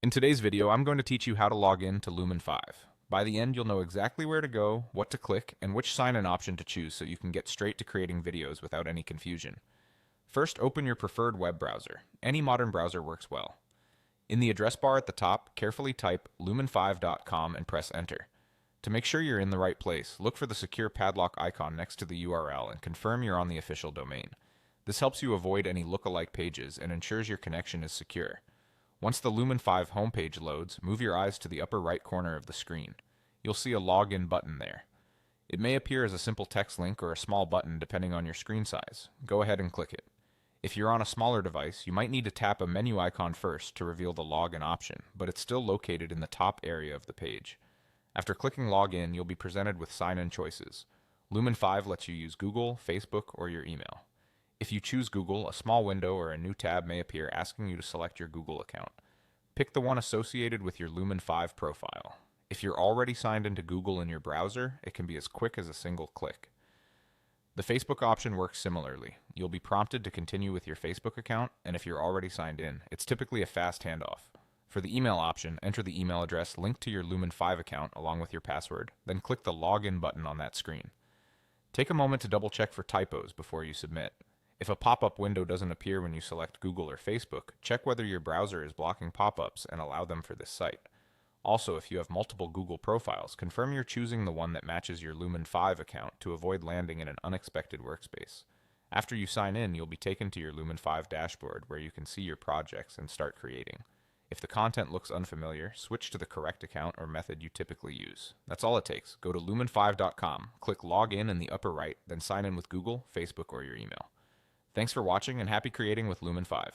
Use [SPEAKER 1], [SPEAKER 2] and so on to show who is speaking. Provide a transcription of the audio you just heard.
[SPEAKER 1] In today's video, I'm going to teach you how to log in to Lumen5. By the end, you'll know exactly where to go, what to click, and which sign-in option to choose so you can get straight to creating videos without any confusion. First, open your preferred web browser. Any modern browser works well. In the address bar at the top, carefully type lumen5.com and press enter. To make sure you're in the right place, look for the secure padlock icon next to the URL and confirm you're on the official domain. This helps you avoid any lookalike pages and ensures your connection is secure. Once the Lumen5 homepage loads, move your eyes to the upper right corner of the screen. You'll see a login button there. It may appear as a simple text link or a small button depending on your screen size. Go ahead and click it. If you're on a smaller device, you might need to tap a menu icon first to reveal the login option, but it's still located in the top area of the page. After clicking login, you'll be presented with sign-in choices. Lumen5 lets you use Google, Facebook, or your email. If you choose Google, a small window or a new tab may appear asking you to select your Google account. Pick the one associated with your Lumen5 profile. If you're already signed into Google in your browser, it can be as quick as a single click. The Facebook option works similarly. You'll be prompted to continue with your Facebook account, and if you're already signed in, it's typically a fast handoff. For the email option, enter the email address linked to your Lumen5 account along with your password, then click the Login button on that screen. Take a moment to double check for typos before you submit. If a pop-up window doesn't appear when you select Google or Facebook, check whether your browser is blocking pop-ups and allow them for this site. Also, if you have multiple Google profiles, confirm you're choosing the one that matches your Lumen5 account to avoid landing in an unexpected workspace. After you sign in, you'll be taken to your Lumen5 dashboard where you can see your projects and start creating. If the content looks unfamiliar, switch to the correct account or method you typically use. That's all it takes. Go to lumen5.com, click Log In the upper right, then sign in with Google, Facebook, or your email. Thanks for watching and happy creating with Lumen5.